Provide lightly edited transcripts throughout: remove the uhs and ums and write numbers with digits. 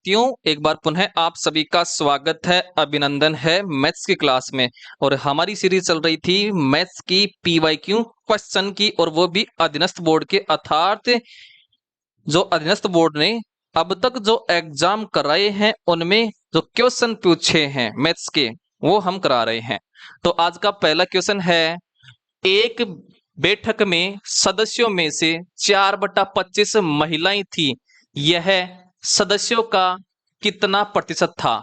विद्यार्थियों, एक बार पुनः आप सभी का स्वागत है, अभिनंदन है मैथ्स की क्लास में। और हमारी सीरीज चल रही थी मैथ्स की पीवाईक्यू क्वेश्चन की, और वो भी अधीनस्थ बोर्ड के, अर्थात जो अधीनस्थ बोर्ड ने अब तक जो एग्जाम कराए हैं उनमें जो क्वेश्चन पूछे हैं मैथ्स के, वो हम करा रहे हैं। तो आज का पहला क्वेश्चन है, एक बैठक में सदस्यों में से 4/25 महिलाएं थी, यह सदस्यों का कितना प्रतिशत था?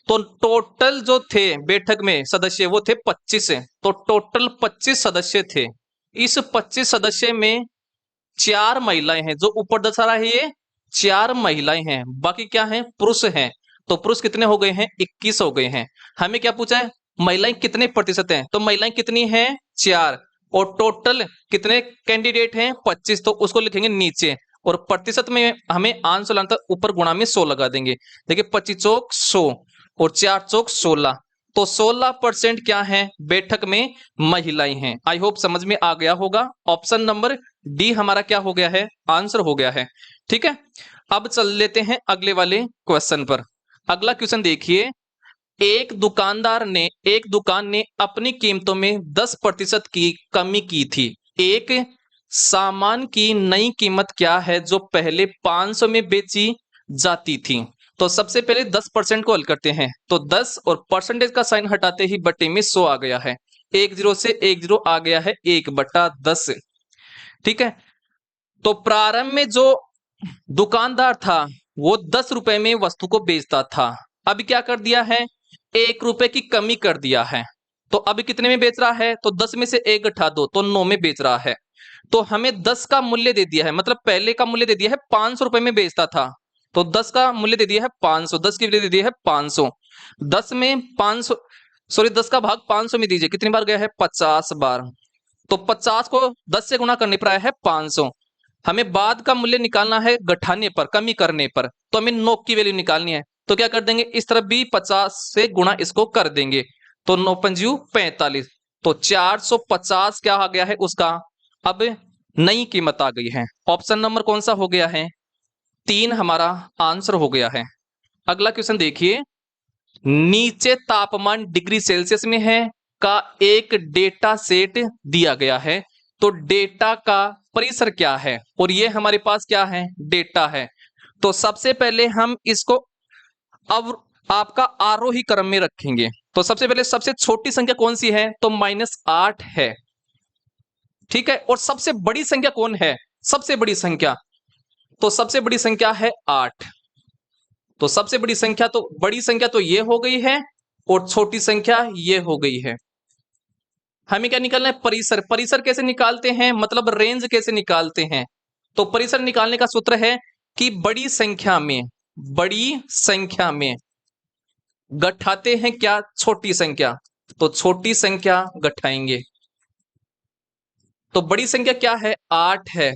तो टोटल जो थे बैठक में सदस्य वो थे 25। तो टोटल 25 सदस्य थे। इस 25 सदस्य में 4 महिलाएं हैं, जो ऊपर दर्शा रहा है ये 4 महिलाएं हैं, बाकी क्या हैं? पुरुष हैं। तो पुरुष कितने हो गए हैं? 21 हो गए हैं। हमें क्या पूछा है? महिलाएं कितने प्रतिशत हैं? तो महिलाएं कितनी हैं? 4। और टोटल कितने कैंडिडेट हैं? 25। तो उसको लिखेंगे नीचे, और प्रतिशत में हमें आंसर लाना था, ऊपर गुणा में 100 लगा देंगे। देखिए 25 चौक 100 और 4 चौक 16, तो 16% क्या है बैठक में महिलाएं हैं। आई होप समझ में आ गया होगा। ऑप्शन नंबर डी हमारा क्या हो गया है? आंसर हो गया है। ठीक है, अब चल लेते हैं अगले वाले क्वेश्चन पर। अगला क्वेश्चन देखिए, एक दुकान ने अपनी कीमतों में 10% की कमी की थी। एक सामान की नई कीमत क्या है जो पहले 500 में बेची जाती थी? तो सबसे पहले 10% को हल करते हैं। तो 10 और परसेंटेज का साइन हटाते ही बटे में 100 आ गया है। 10 से 10 आ गया है 1/10। ठीक है, तो प्रारंभ में जो दुकानदार था वो 10 रुपए में वस्तु को बेचता था। अब क्या कर दिया है? 1 रुपए की कमी कर दिया है। तो अब कितने में बेच रहा है? तो 10 में से 1 घटा दो तो 9 में बेच रहा है। तो हमें 10 का मूल्य दे दिया है, मतलब पहले का मूल्य दे दिया है 500 रुपए में बेचता था। तो 10 का मूल्य दे दिया है 500, 10 की वैल्यू दे दिया है 500। 10 में 500, सॉरी 10 का भाग 500 में दीजिए, कितनी बार गया है? 50 बार। तो 50 को 10 से गुणा करने पर आया है 500। हमें बाद का मूल्य निकालना है घटाने पर, कमी करने पर, तो हमें 9 की वैल्यू निकालनी है। तो क्या कर देंगे? इस तरफ भी 50 से गुणा इसको कर देंगे, तो 9 पंजू 45। तो 450 क्या आ गया है उसका? अब नई कीमत आ गई है। ऑप्शन नंबर कौन सा हो गया है? 3 हमारा आंसर हो गया है। अगला क्वेश्चन देखिए, नीचे तापमान डिग्री सेल्सियस में है का एक डेटा सेट दिया गया है। तो डेटा का परिसर क्या है? और ये हमारे पास क्या है? डेटा है। तो सबसे पहले हम इसको अब आपका आरोही क्रम में रखेंगे। तो सबसे पहले सबसे छोटी संख्या कौन सी है? तो -8 है। ठीक है, और सबसे बड़ी संख्या कौन है? सबसे बड़ी संख्या, तो सबसे बड़ी संख्या है 8। तो सबसे बड़ी संख्या तो ये हो गई है, और छोटी संख्या ये हो गई है। हमें क्या निकालना है? परिसर। परिसर कैसे निकालते हैं? मतलब रेंज कैसे निकालते हैं? तो परिसर निकालने का सूत्र है कि बड़ी संख्या में घटाते हैं क्या? छोटी संख्या। तो छोटी संख्या घटाएंगे। तो बड़ी संख्या क्या है? 8 है,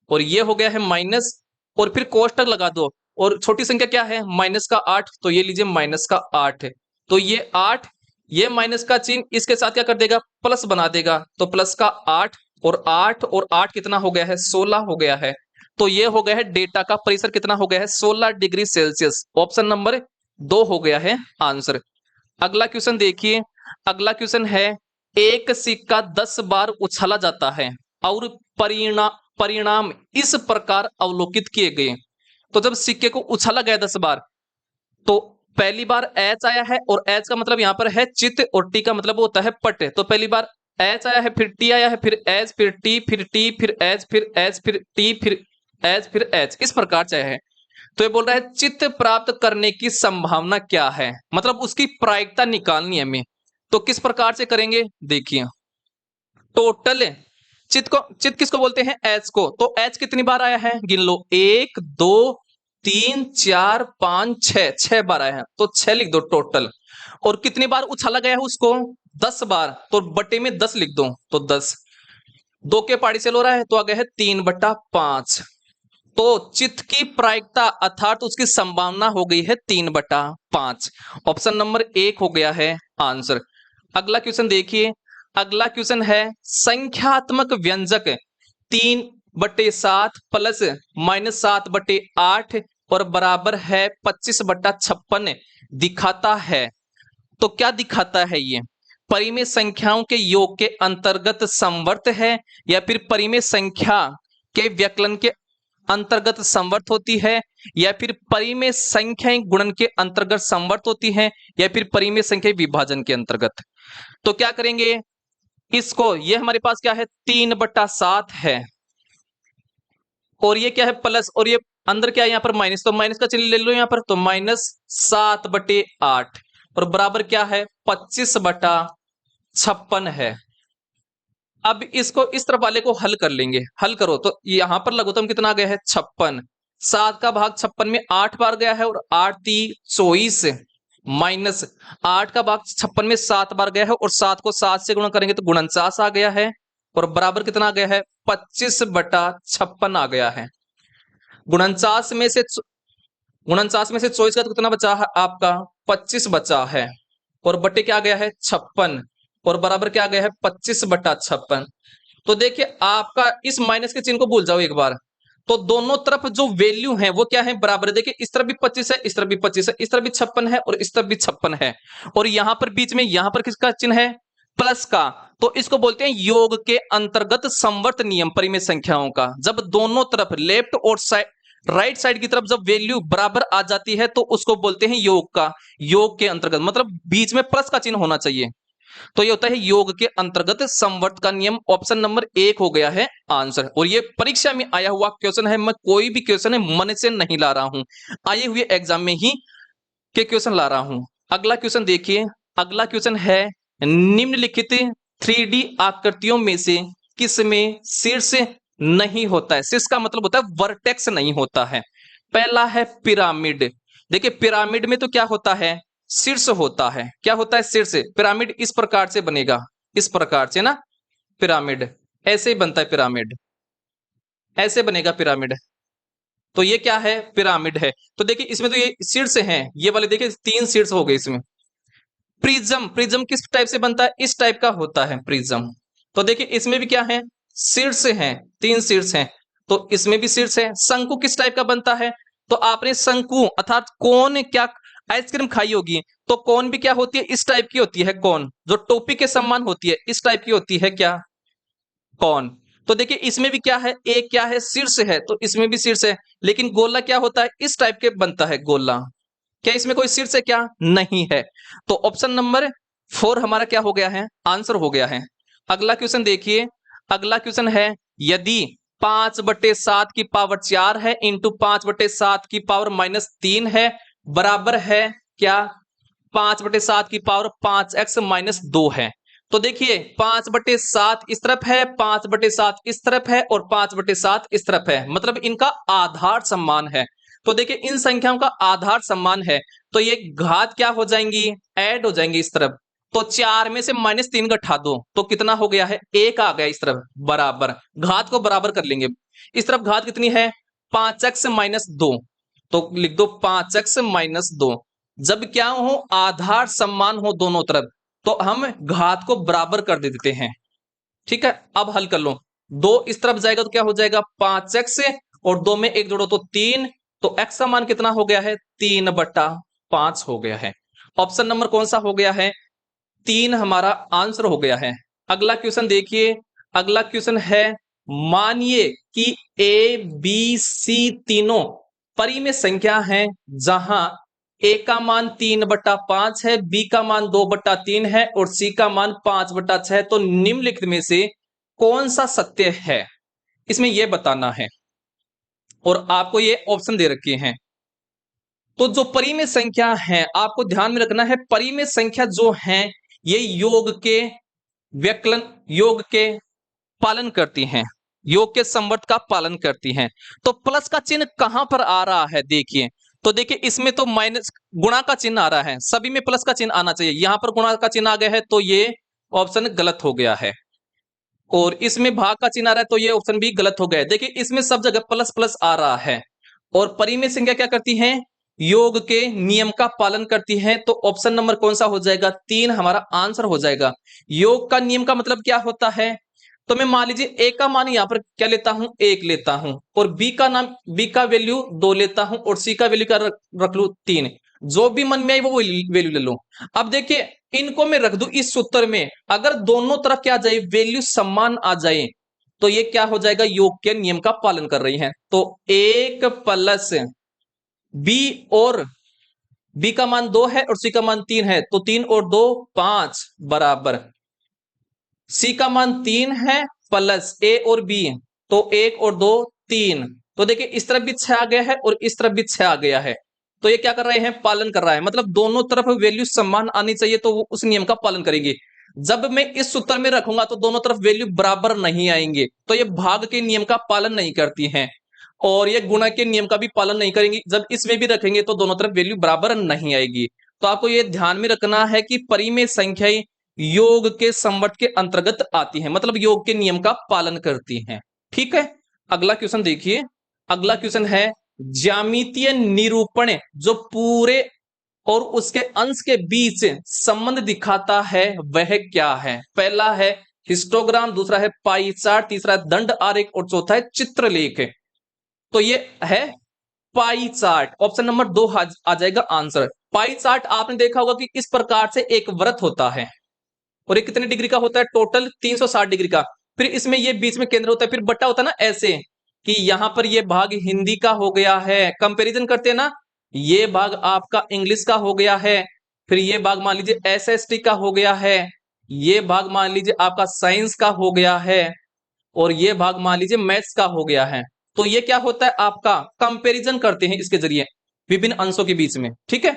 और ये हो गया है माइनस, और फिर कोष्टक लगा दो। और छोटी संख्या क्या है? -8, तो ये लीजिए -8 है। तो ये 8, ये माइनस का चिन्ह इसके साथ क्या कर देगा? प्लस बना देगा। तो प्लस का 8 और 8 और 8 कितना हो गया है? 16 हो गया है। तो ये हो गया है डेटा का परिसर कितना हो गया है? 16 डिग्री सेल्सियस। ऑप्शन नंबर 2 हो गया है आंसर। अगला क्वेश्चन देखिए, अगला क्वेश्चन है, एक सिक्का 10 बार उछाला जाता है और परिणाम इस प्रकार अवलोकित किए गए। तो जब सिक्के को उछाला गया 10 बार, तो पहली बार एच आया है, और एच का मतलब यहां पर है चित्त, और टी का मतलब होता है पट। तो पहली बार एच आया है, फिर टी आया है, फिर एच, फिर टी, फिर टी, फिर एच, फिर एच, फिर टी, फिर एच, फिर एच, इस प्रकार से है। तो ये बोल रहा है चित्त प्राप्त करने की संभावना क्या है, मतलब उसकी प्रायिकता निकालनी है हमें। तो किस प्रकार से करेंगे? देखिए, टोटल चित्त किसको बोलते हैं? एच को। तो एच कितनी बार आया है? गिन लो, 1 2 3 4 5 6, 6 बार आया है, तो 6 लिख दो टोटल। और कितनी बार उछाला गया है उसको? 10 बार, तो बटे में 10 लिख दो, तो 10। 2 के पाड़ी से लो रहा है, तो आ गया है 3/5। तो चित्त की प्रायिकता अर्थात उसकी संभावना हो गई है 3/5। ऑप्शन नंबर 1 हो गया है आंसर। अगला क्वेश्चन देखिए, अगला क्वेश्चन है, संख्यात्मक व्यंजक 3/7 प्लस -7/8 और बराबर है 25/56 दिखाता है। तो क्या दिखाता है ये? परिमेय संख्याओं के योग के अंतर्गत समवर्त है, या फिर परिमेय संख्या के व्यकलन के अंतर्गत समवर्त होती है, या फिर परिमेय संख्या गुणन के अंतर्गत समवर्त होती है, या फिर परिमेय संख्या विभाजन के अंतर्गत। तो क्या करेंगे इसको, ये हमारे पास क्या है 3/7 है, और ये क्या है प्लस, और ये अंदर क्या है यहाँ पर माइनस, तो माइनस का चिन्ह ले लो यहाँ पर, तो -7/8 और बराबर क्या है 25/56 है। अब इसको इस तरफ वाले को हल कर लेंगे, हल करो तो यहां पर लघुत्तम कितना आ गया है 56, 7 का भाग 56 में 8 बार गया है, और 8 3 24 माइनस 8 का भाग 56 में 7 बार गया है, और 7 को 7 से गुणा करेंगे तो 49 आ गया है, और बराबर कितना आ गया है 25/56 आ गया है। 49 में से 24 का तो कितना बचा है आपका 25 बचा है, और बटे क्या आ गया है 56, और बराबर क्या आ गया है 25/56। तो देखिए आपका इस माइनस के चिन्ह को भूल जाओ एक बार, तो दोनों तरफ जो वैल्यू है वो क्या है बराबर है। देखिए इस तरफ भी 25 है, इस तरफ भी 25 है, इस तरफ भी 56 है, और इस तरफ भी 56 है, और यहां पर बीच में यहां पर किसका चिन्ह है प्लस का। तो इसको बोलते हैं योग के अंतर्गत समवर्त नियम परिमेय संख्याओं का। जब दोनों तरफ लेफ्ट और राइट साइड की तरफ जब वैल्यू बराबर आ जाती है तो उसको बोलते हैं योग का, योग के अंतर्गत मतलब बीच में प्लस का चिन्ह होना चाहिए। तो ये होता है योग के अंतर्गत समवर्त का नियम। ऑप्शन नंबर 1 हो गया है आंसर, और ये परीक्षा में आया हुआ क्वेश्चन है। मैं कोई भी क्वेश्चन है मन से नहीं ला रहा हूं, आए हुए एग्जाम में ही के क्वेश्चन ला रहा हूं। अगला क्वेश्चन देखिए, अगला क्वेश्चन है निम्नलिखित 3D आकृतियों में से किसमें शीर्ष नहीं होता है। शीर्ष का मतलब होता है वर्टेक्स नहीं होता है। पहला है पिरामिड। देखिए पिरामिड में तो क्या होता है शीर्ष होता है। क्या होता है शीर्ष? पिरामिड इस प्रकार से बनेगा, इस प्रकार से ना, पिरामिड ऐसे ही बनता है, पिरामिड ऐसे बनेगा पिरामिड। तो ये क्या है पिरामिड है। तो देखिए इसमें तो ये शीर्ष हैं, ये वाले देखिए 3 शीर्ष हो गए इसमें। प्रिज्म, प्रिज्म किस टाइप से बनता है? इस टाइप का होता है प्रिज्म। तो देखिए इसमें भी क्या है शीर्ष हैं, 3 शीर्ष हैं, तो इसमें भी शीर्ष है। शंकु किस टाइप का बनता है? तो आपने शंकु अर्थात कोन, क्या आइसक्रीम खाई होगी, तो कोन भी क्या होती है इस टाइप की होती है, कोन जो टोपी के समान होती है इस टाइप की होती है, क्या कौन। तो देखिए इसमें भी क्या है, एक क्या है शीर्ष है, तो इसमें भी शीर्ष है, लेकिन गोला क्या होता है इस टाइप के बनता है गोला। क्या इसमें कोई शीर्ष है? क्या नहीं है। तो ऑप्शन नंबर 4 हमारा क्या हो गया है आंसर हो गया है। अगला क्वेश्चन देखिए, अगला क्वेश्चन है यदि 5/7 की पावर 4 है इंटू 5/7 की पावर -3 है बराबर है क्या 5/7 की पावर 5x-2 है। तो देखिए 5/7 इस तरफ है, 5/7 इस तरफ है, और 5/7 इस तरफ है, मतलब इनका आधार समान है। तो देखिए इन संख्याओं का आधार समान है, तो ये घात क्या हो जाएंगी ऐड हो जाएंगी इस तरफ। तो 4 में से -3 घटा दो तो कितना हो गया है 1 आ गया इस तरफ, बराबर घात को बराबर कर लेंगे। इस तरफ घात कितनी है 5x-2, तो लिख दो 5x-2। जब क्या हो आधार समान हो दोनों तरफ तो हम घात को बराबर कर देते हैं। ठीक है, अब हल कर लो। 2 इस तरफ जाएगा तो क्या हो जाएगा 5x, और 2 में 1 जोड़ो तो 3, तो x का मान कितना हो गया है 3/5 हो गया है। ऑप्शन नंबर कौन सा हो गया है 3 हमारा आंसर हो गया है। अगला क्वेश्चन देखिए, अगला क्वेश्चन है मानिए कि ए बी सी तीनों परिमेय संख्या है जहां ए का मान 3/5 है, बी का मान 2/3 है, और सी का मान 5/6 है। तो निम्नलिखित में से कौन सा सत्य है इसमें यह बताना है, और आपको ये ऑप्शन दे रखे हैं। तो जो परिमेय संख्या है आपको ध्यान में रखना है, परिमेय संख्या जो है ये योग के व्यकलन, योग के पालन करती हैं, योग के संवर्त का पालन करती हैं। तो प्लस का चिन्ह कहां पर आ रहा है देखिए, तो देखिए इसमें तो माइनस गुणा का चिन्ह आ रहा है, सभी में प्लस का चिन्ह आना चाहिए, यहां पर गुणा का चिन्ह आ गया है तो ये ऑप्शन गलत हो गया है, और इसमें भाग का चिन्ह आ रहा है तो ये ऑप्शन भी गलत हो गया है। देखिए इसमें सब जगह प्लस प्लस आ रहा है, और परिमेय संख्या क्या करती है योग के नियम का पालन करती है। तो ऑप्शन नंबर कौन सा हो जाएगा 3 हमारा आंसर हो जाएगा। योग का नियम का मतलब क्या होता है, तो मैं मान लीजिए ए का मान यहां पर क्या लेता हूं, 1 लेता हूं, और बी का वैल्यू 2 लेता हूं, और सी का वैल्यू क्या रख लू, 3। जो भी मन में आई वो वैल्यू ले लो। अब देखिए इनको मैं रख दूं इस सूत्र में, अगर दोनों तरफ क्या आ जाए, वैल्यू समान आ जाए, तो ये क्या हो जाएगा, योग के नियम का पालन कर रही है। तो 1 प्लस बी, और बी का मान 2 है और सी का मान 3 है, तो 3 और 2 5 बराबर, सी का मान 3 है प्लस ए और बी, तो 1 और 2 3। तो देखिए इस तरफ भी 6 आ गया है और इस तरफ भी 6 आ गया है, तो ये क्या कर रहे हैं, पालन कर रहा है, मतलब दोनों तरफ वैल्यू समान आनी चाहिए, तो वो उस नियम का पालन करेंगे। जब मैं इस सूत्र में रखूंगा तो दोनों तरफ वैल्यू बराबर नहीं आएंगे, तो ये भाग के नियम का पालन नहीं करती हैं, और ये गुणा के नियम का भी पालन नहीं करेंगी। जब इसमें भी रखेंगे तो दोनों तरफ वैल्यू बराबर नहीं आएगी। तो आपको ये ध्यान में रखना है कि परिमेय संख्याएं योग के संवट के अंतर्गत आती हैं, मतलब योग के नियम का पालन करती हैं। ठीक है, अगला क्वेश्चन देखिए। अगला क्वेश्चन है ज्यामितीय निरूपण जो पूरे और उसके अंश के बीच संबंध दिखाता है वह क्या है। पहला है हिस्टोग्राम, दूसरा है पाई चार्ट, तीसरा है दंड आरेख, और चौथा है चित्रलेख। तो ये है पाई चार्ट, ऑप्शन नंबर 2 आ जाएगा आंसर। पाई चार्ट आपने देखा होगा कि इस प्रकार से एक वृत्त होता है, और ये कितने डिग्री का होता है, टोटल 360 डिग्री का। फिर इसमें ये बीच में केंद्र होता है, फिर बटा होता है ना ऐसे, कि यहां पर ये भाग हिंदी का हो गया है, कंपैरिजन करते हैं ना, ये भाग आपका इंग्लिश का हो गया है, फिर ये भाग मान लीजिए एसएसटी का हो गया है, ये भाग मान लीजिए आपका साइंस का हो गया है, और ये भाग मान लीजिए मैथ्स का हो गया है। तो ये क्या होता है, आपका कंपैरिजन करते हैं इसके जरिए विभिन्न अंशों के बीच में। ठीक है,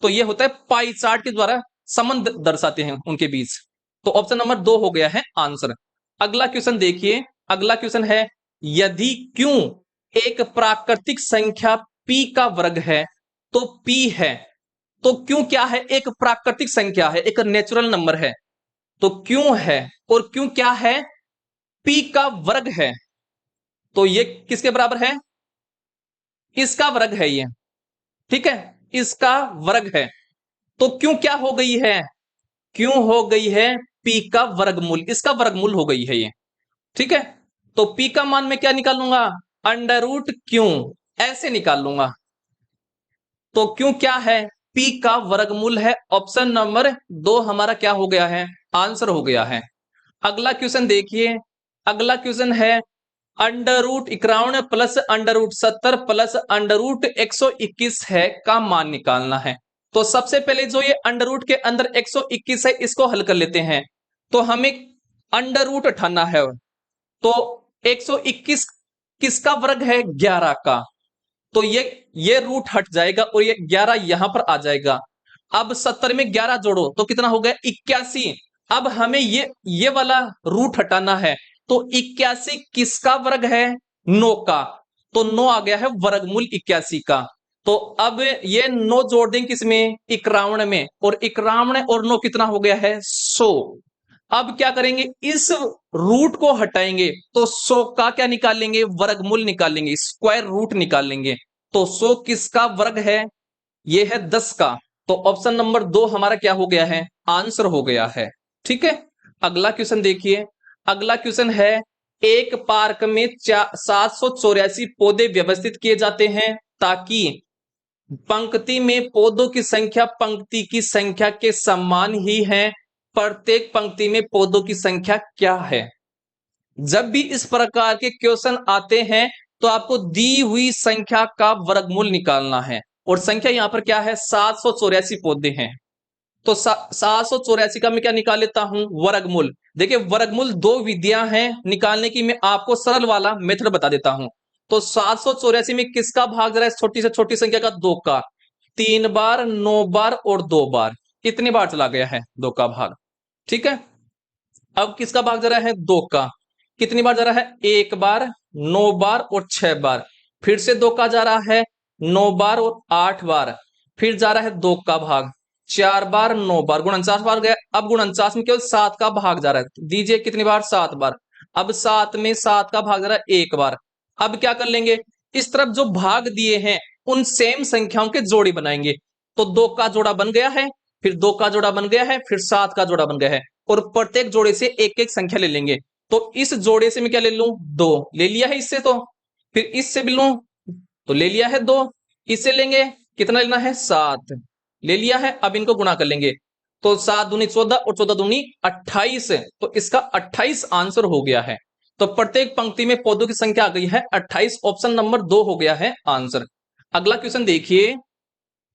तो ये होता है पाई चार्ट के द्वारा संबंध दर्शाते हैं उनके बीच। तो ऑप्शन नंबर 2 हो गया है आंसर। अगला क्वेश्चन देखिए। अगला क्वेश्चन है यदि क्यों एक प्राकृतिक संख्या p का वर्ग है तो p है, तो क्यों क्या है, एक प्राकृतिक संख्या है, एक नेचुरल नंबर है, तो क्यों है, और क्यों क्या है, p का वर्ग है, तो ये किसके बराबर है, इसका वर्ग है ये। ठीक है, इसका वर्ग है, तो क्यों क्या हो गई है, क्यों हो गई है, p का वर्गमूल, इसका वर्गमूल हो गई है ये। ठीक है, तो p का मान मैं क्या निकाल लूंगा, अंडर रूट क्यों, ऐसे निकाल लूंगा। तो क्यों क्या है, p का वर्गमूल है, ऑप्शन नंबर 2 हमारा क्या हो गया है, आंसर हो गया है। अगला क्वेश्चन देखिए। अगला क्वेश्चन है under root 51 plus under root 70 plus under root 121 है का मान निकालना है। तो सबसे पहले जो ये अंडर रूट के अंदर 121 है इसको हल कर लेते हैं। तो हमें अंडर रूट उठाना है, तो 121 किसका वर्ग है, 11 का, तो ये रूट हट जाएगा और ये 11 यहां पर आ जाएगा। अब 70 में 11 जोड़ो तो कितना हो गया, 81। अब हमें ये वाला रूट हटाना है, तो 81 किसका वर्ग है, 9 का, तो 9 आ गया है वर्गमूल 81 का। तो अब ये 9 जोड़ देंगे किसमें, 51 में, और 51 और 9 कितना हो गया है, 100। अब क्या करेंगे, इस रूट को हटाएंगे तो 100 का क्या निकाल लेंगे, वर्गमूल निकाल लेंगे, स्क्वायर रूट निकाल लेंगे। तो 100 किसका वर्ग है, ये है 10 का। तो ऑप्शन नंबर 2 हमारा क्या हो गया है, आंसर हो गया है। ठीक है, अगला क्वेश्चन देखिए। अगला क्वेश्चन है एक पार्क में 784 पौधे व्यवस्थित किए जाते हैं ताकि पंक्ति में पौधों की संख्या पंक्ति की संख्या के समान ही है, प्रत्येक पंक्ति में पौधों की संख्या क्या है। जब भी इस प्रकार के क्वेश्चन आते हैं तो आपको दी हुई संख्या का वर्गमूल निकालना है, और संख्या यहां पर क्या है, 784 पौधे हैं। तो 784 का मैं क्या निकाल लेता हूं, वर्गमूल। देखिए वर्गमूल 2 विधियां हैं निकालने की, मैं आपको सरल वाला मेथड बता देता हूं। तो 784 में किसका भाग जरा है, छोटी से छोटी संख्या का 2 का, 3 बार, 9 बार और 2 बार, कितनी बार चला गया है, 2 का भाग। ठीक है, अब किसका भाग जरा है, 2 का, कितनी बार जा रहा है, 1 बार, 9 बार और 6 बार, फिर से 2 का जा रहा है 9 बार और 8 बार, फिर जा रहा है 2 का भाग 4 बार, 9 बार, 49 बार गया। अब 49 में केवल 7 का भाग जा रहा है, दीजिए कितनी बार, 7 बार। अब 7 में 7 का भाग जा रहा है 1 बार। अब क्या कर लेंगे, इस तरफ जो भाग दिए हैं उन सेम संख्याओं के जोड़ी बनाएंगे। तो 2 का जोड़ा बन गया है, फिर 2 का जोड़ा बन गया है, फिर 7 का जोड़ा बन गया है, और प्रत्येक जोड़े से एक एक संख्या ले लेंगे। तो इस जोड़े से मैं क्या ले लूं, 2 ले लिया है इससे, तो फिर इससे भी लूं तो ले लिया है 2, इससे लेंगे कितना लेना है, 7 ले लिया है। अब इनको गुणा कर लेंगे तो 7 दूनी 14 और 14 दूनी 28, तो इसका 28 आंसर हो गया है। तो प्रत्येक पंक्ति में पौधों की संख्या आ गई है 28, ऑप्शन नंबर 2 हो गया है आंसर। अगला क्वेश्चन देखिए,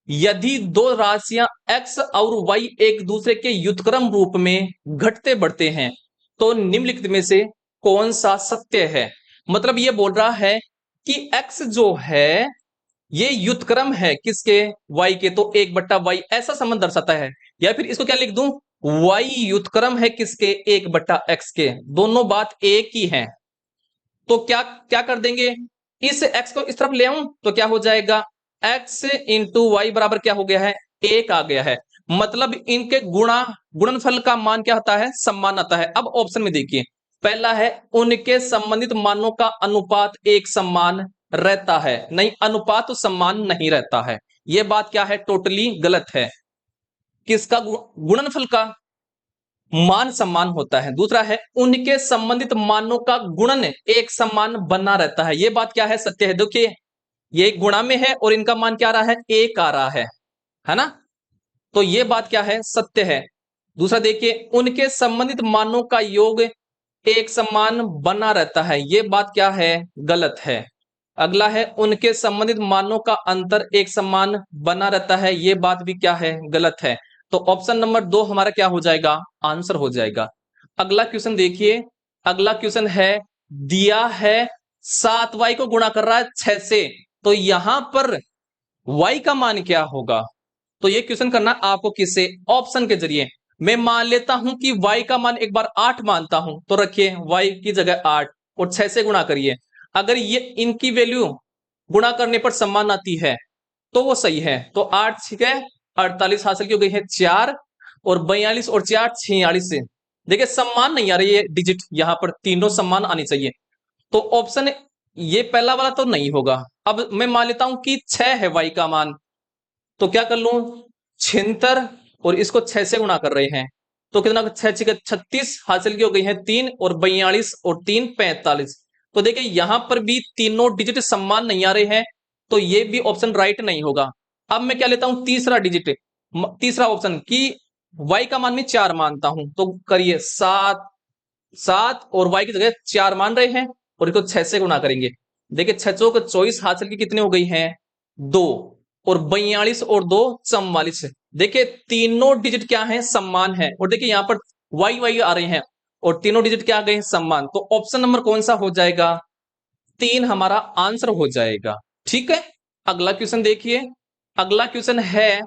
यदि दो राशियां x और y एक दूसरे के व्युत्क्रम रूप में घटते बढ़ते हैं तो निम्नलिखित में से कौन सा सत्य है। मतलब ये बोल रहा है कि x जो है ये व्युत्क्रम है किसके, y के, तो 1/y ऐसा संबंध दर्शाता है। या फिर इसको क्या लिख दूं, y व्युत्क्रम है किसके, 1/x के, दोनों बात एक ही है। तो क्या क्या कर देंगे, इस x को इस तरफ ले आऊं तो क्या हो जाएगा, x इंटू वाई बराबर क्या हो गया है, 1 आ गया है। मतलब इनके गुणनफल का मान क्या होता है, समान आता है। अब ऑप्शन में देखिए, पहला है उनके संबंधित मानों का अनुपात एक समान रहता है, नहीं अनुपात तो समान नहीं रहता है, यह बात क्या है, टोटली गलत है। किसका, गुणनफल का मान समान होता है। दूसरा है उनके संबंधित मानों का गुणन एक समान बना रहता है, यह बात क्या है, सत्य है। देखिए ये गुणा में है और इनका मान क्या आ रहा है, 1 आ रहा है ना, तो यह बात क्या है, सत्य है। दूसरा देखिए उनके संबंधित मानों का योग एक समान बना रहता है, यह बात क्या है, गलत है। अगला है उनके संबंधित मानों का अंतर एक समान बना रहता है, यह बात भी क्या है, गलत है। तो ऑप्शन नंबर 2 हमारा क्या हो जाएगा, आंसर हो जाएगा। अगला क्वेश्चन देखिए, अगला क्वेश्चन है, दिया है 7y को गुणा कर रहा है 6 से, तो यहां पर y का मान क्या होगा। तो ये क्वेश्चन करना आपको किससे, ऑप्शन के जरिए। मैं मान लेता हूं कि y का मान एक बार 8 मानता हूं, तो रखिए y की जगह 8 और 6 से गुणा करिए। अगर ये इनकी वैल्यू गुणा करने पर समान आती है तो वो सही है। तो 8 ठीक है 48 हासिल की हो गई है 4, और 42 और 4 46 से, देखिए सम्मान नहीं आ रही है डिजिट, यहां पर तीनों सम्मान आनी चाहिए। तो ऑप्शन ये पहला वाला तो नहीं होगा। अब मैं मान लेता हूं कि 6 है y का मान, तो क्या कर लूं, 76 और इसको 6 से गुणा कर रहे हैं, तो कितना, 6 36 हासिल की हो गई है 3, और 42 और 3 45। तो देखिए यहां पर भी तीनों डिजिट समान नहीं आ रहे हैं, तो ये भी ऑप्शन राइट नहीं होगा। अब मैं क्या लेता हूं, तीसरा डिजिट, तीसरा ऑप्शन की y का मान मैं 4 मानता हूं, तो करिए 7 7 और y की जगह 4 मान रहे हैं और इसको 6 से गुणा करेंगे। देखिए 6 चौक 24 हासिल की कितनी हो गई है 2, और 42 और 2 44। देखिए तीनों डिजिट क्या है, समान है, और देखिए यहां पर वाई वाई आ रहे हैं और तीनों डिजिट क्या आ गए, समान। तो ऑप्शन नंबर कौन सा हो जाएगा, 3 हमारा आंसर हो जाएगा। ठीक है, अगला क्वेश्चन देखिए, अगला क्वेश्चन है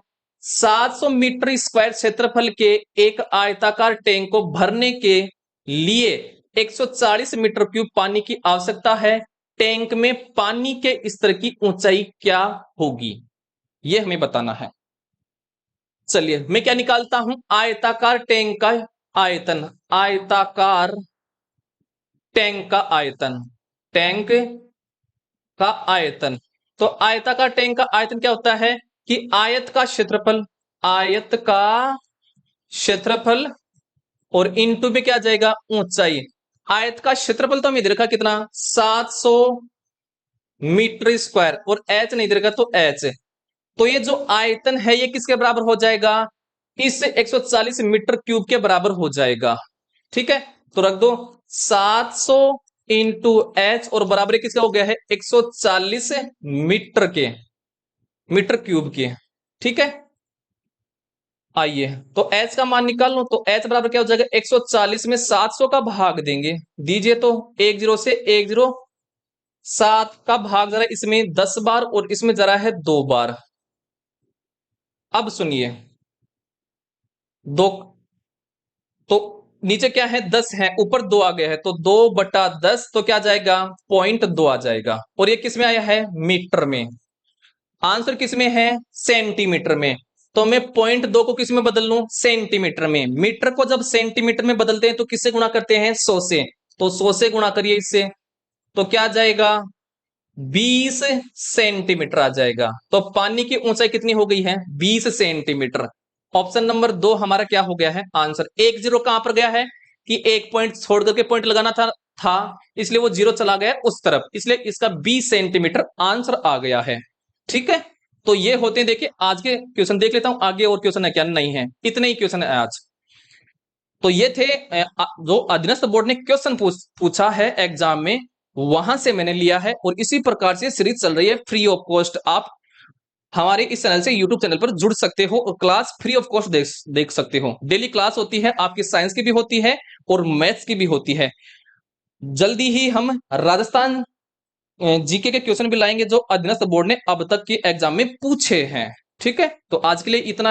700 मीटर स्क्वायर क्षेत्रफल के एक आयताकार टैंक को भरने के लिए 140 मीटर क्यूब पानी की आवश्यकता है। टैंक में पानी के स्तर की ऊंचाई क्या होगी, यह हमें बताना है। चलिए मैं क्या निकालता हूं, आयताकार टैंक का आयतन, आयताकार टैंक का आयतन, टैंक का आयतन। तो आयताकार टैंक का आयतन क्या होता है कि आयत का क्षेत्रफल, आयत का क्षेत्रफल और इनटू में क्या जाएगा, ऊंचाई। आयत का क्षेत्रफल तो हमें इधर का कितना, 700 मीटर स्क्वायर, और एच नहीं इधर का तो एच। तो ये जो आयतन है ये किसके बराबर हो जाएगा, इस 140 मीटर क्यूब के बराबर हो जाएगा। ठीक है, तो रख दो 700 इंटू एच, और बराबर किसका हो गया है, 140 मीटर के, मीटर क्यूब के। ठीक है, आइए तो एच का मान निकाल लो, तो एच बराबर क्या हो जाएगा, 140 में 700 का भाग देंगे, दीजिए तो 10 से 10, 7 का भाग जरा इसमें 10 बार और इसमें जरा है 2 बार। अब सुनिए, दो, तो नीचे क्या है 10 है, ऊपर 2 आ गया है, तो 2/10, तो क्या जाएगा 0.2 आ जाएगा, और ये किस में आया है, मीटर में। आंसर किस में है, सेंटीमीटर में। तो मैं 0.2 को किस में बदल लूं, सेंटीमीटर में। मीटर को जब सेंटीमीटर में बदलते हैं तो किससे गुणा करते हैं, 100 से, तो 100 से गुणा करिए इससे, तो क्या जाएगा 20 सेंटीमीटर आ जाएगा। तो पानी की ऊंचाई कितनी हो गई है, 20 सेंटीमीटर। ऑप्शन नंबर 2 हमारा क्या हो गया है आंसर। 10 कहां पर गया है, कि एक पॉइंट छोड़ करके पॉइंट लगाना था इसलिए वो 0 चला गया उस तरफ, इसलिए इसका 20 सेंटीमीटर आंसर आ गया है। ठीक है, तो ये होते हैं, देखिए आज के क्वेश्चन देख लेता हूं, आगे और क्वेश्चन है क्या, नहीं है, इतने ही क्वेश्चन है आज। तो ये थे जो अधीनस्थ बोर्ड ने क्वेश्चन पूछा है एग्जाम में, वहां से मैंने लिया है, और इसी प्रकार से सीरीज चल रही है फ्री ऑफ कॉस्ट। आप हमारे इस चैनल से यूट्यूब चैनल पर जुड़ सकते हो और क्लास फ्री ऑफ कॉस्ट देख सकते हो। डेली क्लास होती है, आपकी साइंस की भी होती है और मैथ्स की भी होती है। जल्दी ही हम राजस्थान जीके के क्वेश्चन भी लाएंगे जो अधीनस्थ बोर्ड ने अब तक के एग्जाम में पूछे हैं। ठीक है, तो आज के लिए इतना।